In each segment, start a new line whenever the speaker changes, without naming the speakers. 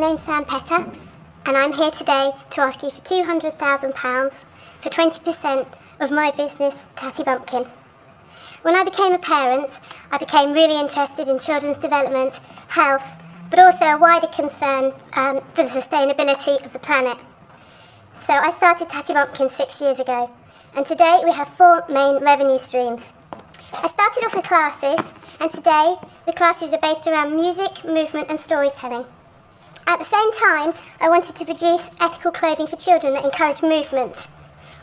name's Sam Petter, and I'm here today to ask you for £200,000 for 20% of my business, Tatty Bumpkin. When I became a parent, I became really interested in children's development, health, but also a wider concern for the sustainability of the planet. So I started Tatty Bumpkin 6 years ago, and today we have 4 main revenue streams. I started off with classes, and today the classes are based around music, movement and storytelling. At the same time, I wanted to produce ethical clothing for children that encourage movement.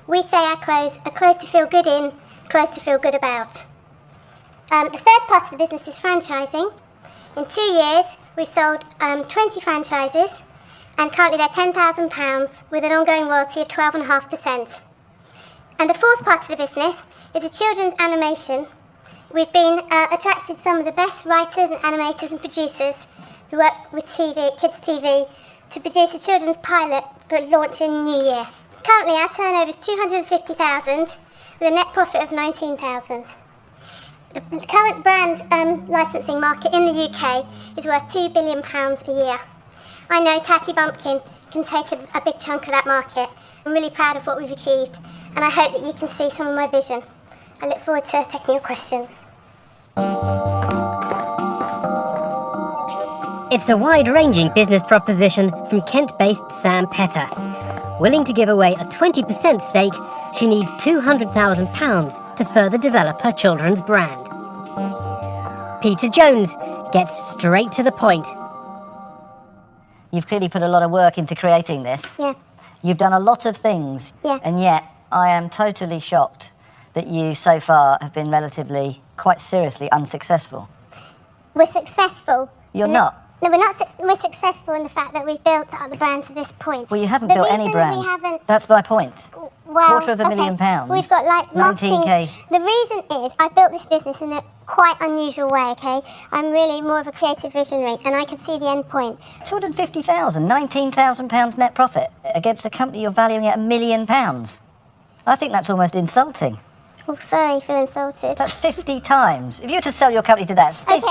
We say our clothes are clothes to feel good in, clothes to feel good about. The third part of the business is franchising. In 2 years, we've sold 20 franchises, and currently they're £10,000 with an ongoing royalty of 12.5%. And the fourth part of the business is a children's animation. We've been attracted some of the best writers and animators and producers who work with TV, Kids TV, to produce a children's pilot for launch in the new year. Currently our turnover is £250,000 with a net profit of £19,000. The current brand licensing market in the UK is worth £2 billion a year. I know Tatty Bumpkin can take a big chunk of that market. I'm really proud of what we've achieved, and I hope that you can see some of my vision. I look forward to taking your questions.
It's a wide-ranging business proposition from Kent-based Sam Petter. Willing to give away a 20% stake, she needs £200,000 to further develop her children's brand. Peter Jones gets straight to the point.
You've clearly put a lot of work into creating this.
Yeah.
You've done a lot of things.
Yeah.
And yet, I am totally shocked that you, so far, have been relatively, quite seriously unsuccessful.
We're successful.
You're not?
No, we're not. We're successful in the fact that we've built the brand to this point.
Well, you haven't built any brand.
We haven't.
That's my point.
Well,
£250,000.
We've got like marketing.
19k.
The reason is I built this business in a quite unusual way, okay? I'm really more of a creative visionary, and I can see the end point.
£250,000, £19,000 net profit against a company you're valuing at £1 million. I think that's almost insulting.
Oh, sorry, I feel insulted.
That's 50 times. If you were to sell your company today, it's 50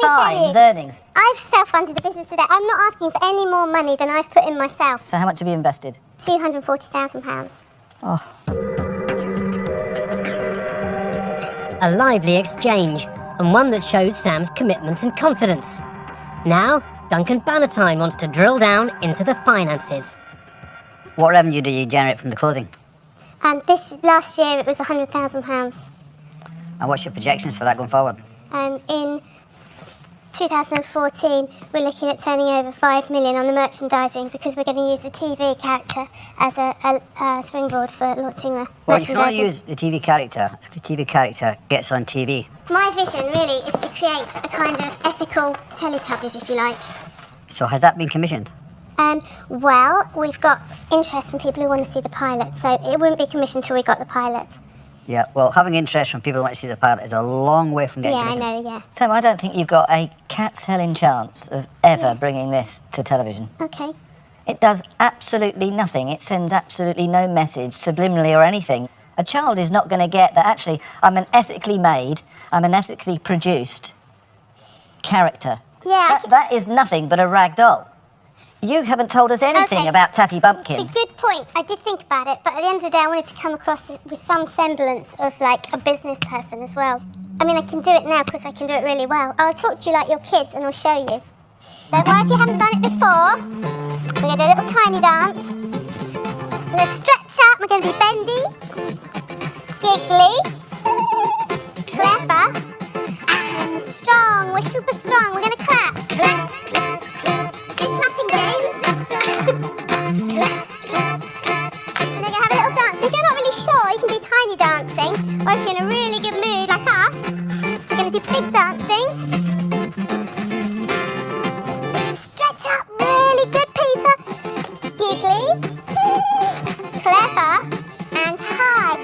times earnings.
I've self-funded the business today. I'm not asking for any more money than I've put in myself.
So how much have you invested?
£240,000.
Oh.
A lively exchange, and one that shows Sam's commitment and confidence. Now, Duncan Bannatyne wants to drill down into the finances.
What revenue do you generate from the clothing?
This last year it was £100,000.
And what's your projections for that going forward?
In 2014, we're looking at turning over £5 million on the merchandising because we're going to use the TV character as a springboard for launching the
Well, you
merchandising.
can't use the TV character if the TV character gets on TV.
My vision really is to create a kind of ethical Teletubbies, if you like.
So has that been commissioned?
Well, we've got interest from people who want to see the pilot, so it wouldn't be commissioned till we got the pilot.
Yeah, well, having interest from people who want to see the pilot is a long way from getting
Yeah, I
commissioned.
know, yeah.
Sam, I don't think you've got a cat's helling chance of ever bringing this to television.
Okay.
It does absolutely nothing. It sends absolutely no message, subliminally or anything. A child is not going to get that, actually, I'm an ethically made, I'm an ethically produced character.
Yeah.
That is nothing but a rag doll. You haven't told us anything about Tatty Bumpkin.
It's a good point. I did think about it, but at the end of the day, I wanted to come across with some semblance of, like, a business person as well. I mean, I can do it now because I can do it really well. I'll talk to you like your kids and I'll show you. Don't worry if you haven't done it before. We're going to do a little tiny dance. We're going to stretch out. We're going to be bendy, giggly, clever, and strong. We're super strong. We're going to clap. Clap, clap, clap. Keep clapping, James. We're going to have a little dance. If you're not really sure, you can do tiny dancing. Or if you're in a really good mood like us, we're going to do big dancing. Stretch up really good, Peter. Giggly, clever, and high.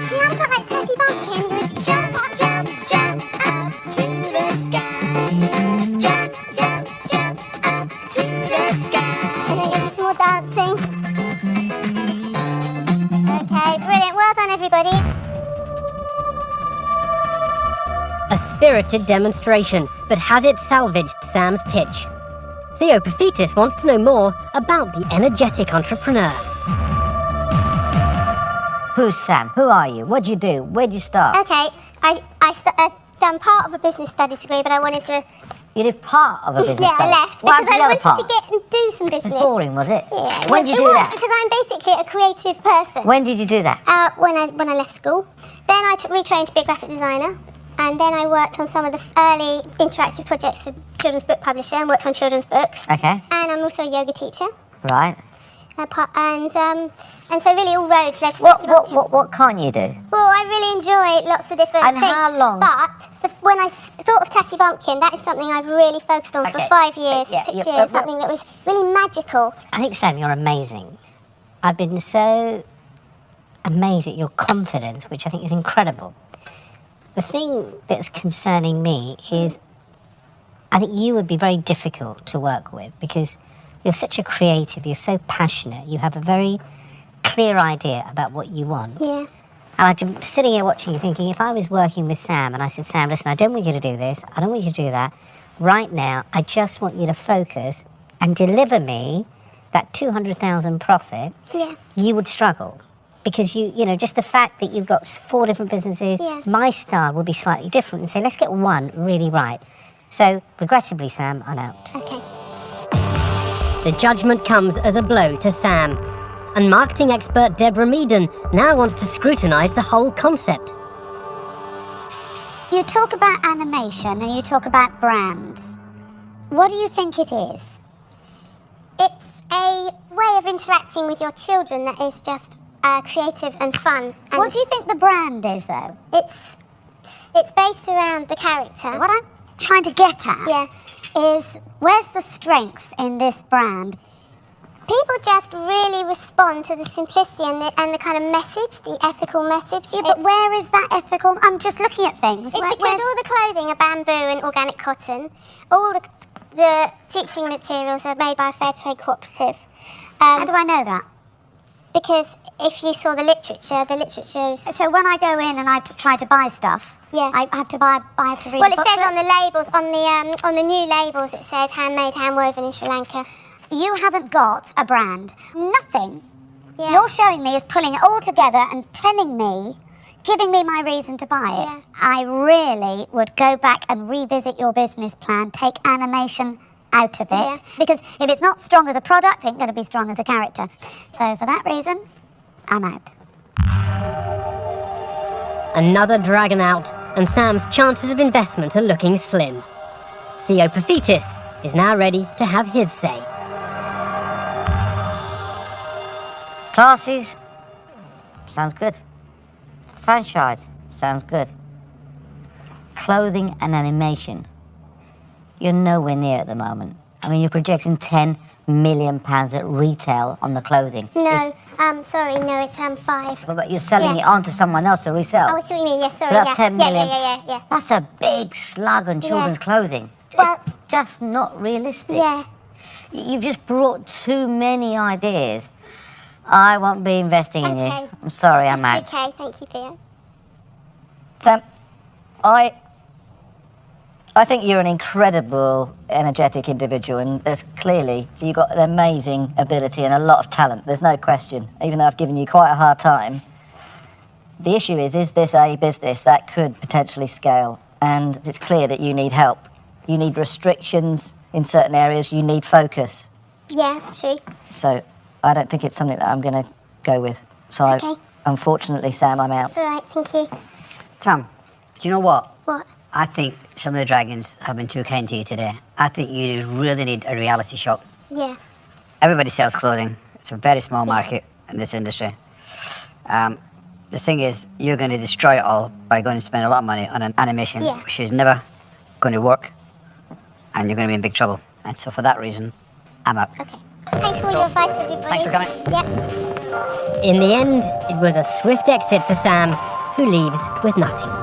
Jump up like Tatty Bumpkin. Jump up, jump, jump up to the sky. Jump, jump, jump up to the sky. And then you do some more dancing. Okay, brilliant. Well done, everybody.
A spirited demonstration, but has it salvaged Sam's pitch? Theo Paphitis wants to know more about the energetic entrepreneur.
Who's Sam? Who are you? What'd you do? Where'd you start?
Okay, I've done part of a business studies degree, but I wanted to...
You did part of a business
Yeah,
study.
I left
What
because
happened
I
to the other
wanted
part?
to get and do some
It
business.
was boring, was it?
Yeah.
When did you do
It was,
that?
because I'm basically a creative person.
When did you do that?
When I left school. Then I retrained to be a graphic designer. And then I worked on some of the early interactive projects for Children's Book Publisher and worked on children's books.
Okay.
And I'm also a yoga teacher.
Right.
And so really all roads led to Tatty Bumpkin.
What can't you do?
Well, I really enjoy lots of different
And
things.
how long?
But when I thought of Tatty Bumpkin, that is something I've really focused on
Okay.
for 5 years,
Yeah,
6
yeah,
years,
but-
something that was really magical.
I think, Sam, you're amazing. I've been so amazed at your confidence, which I think is incredible. The thing that's concerning me is I think you would be very difficult to work with because you're such a creative, you're so passionate, you have a very clear idea about what you want.
Yeah.
And I've been sitting here watching you thinking, if I was working with Sam and I said, Sam, listen, I don't want you to do this, I don't want you to do that. Right now, I just want you to focus and deliver me that 200,000 profit,
Yeah.
you would struggle. Because you know, just the fact that you've got 4 different businesses,
Yeah.
my style would be slightly different and say, let's get one really right. So, regrettably, Sam, I'm out.
Okay.
The judgment comes as a blow to Sam. And marketing expert Deborah Meaden now wants to scrutinise the whole concept.
You talk about animation and you talk about brands. What do you think it is?
It's a way of interacting with your children that is just creative and fun. And
What do you think the brand is, though?
It's based around the character.
What I'm trying to get at
Yeah.
is where's the strength in this brand?
People just really respond to the simplicity and the kind of message, the ethical message.
Yeah, but where is that ethical? I'm just looking at things.
It's
Where-
because
where's-
all the clothing are bamboo and organic cotton. All the teaching materials are made by a fair trade cooperative.
How do I know that?
Because if you saw the literature is...
So when I go in and I try to buy stuff,
Yeah.
I have to read
Well,
the
it says on
booklet?
the labels, on the new labels, it says handmade, handwoven in Sri Lanka.
You haven't got a brand. Nothing.
Yeah.
You're showing me is pulling it all together and telling me, giving me my reason to buy it.
Yeah.
I really would go back and revisit your business plan, take animation out of it.
Yeah.
Because if it's not strong as a product, it ain't going to be strong as a character. So for that reason, I'm out.
Another dragon out, and Sam's chances of investment are looking slim. Theo Paphitis is now ready to have his say.
Classes? Sounds good. Franchise? Sounds good. Clothing and animation? You're nowhere near at the moment. I mean, you're projecting £10 million at retail on the clothing.
No, sorry, no, it's 5.
But you're selling
Yeah.
it on to someone else to resell.
Oh, I see what you mean. Yes, sorry.
So that's
yeah.
10 million.
Yeah.
That's a big slug on children's clothing.
Well-
It's just not realistic.
Yeah.
You've just brought too many ideas. I won't be investing in you.
Okay.
I'm sorry, I'm out.
Okay, thank you, Theo.
Sam, I think you're an incredible, energetic individual, and there's clearly you've got an amazing ability and a lot of talent. There's no question, even though I've given you quite a hard time. The issue is this a business that could potentially scale? And it's clear that you need help. You need restrictions in certain areas. You need focus.
Yeah, it's true.
So I don't think it's something that I'm going to go with. So
Okay.
unfortunately, Sam, I'm out.
It's all right, thank you.
Tom, do you know what?
What?
I think some of the dragons have been too kind to you today. I think you really need a reality shock.
Yeah.
Everybody sells clothing. It's a very small market in this industry. The thing is, you're going to destroy it all by going to spend a lot of money on an animation,
Yeah.
which is never going to work, and you're going to be in big trouble. And so for that reason, I'm out.
Okay. Thanks for all your advice, everybody.
Thanks for coming.
Yeah.
In the end, it was a swift exit for Sam, who leaves with nothing.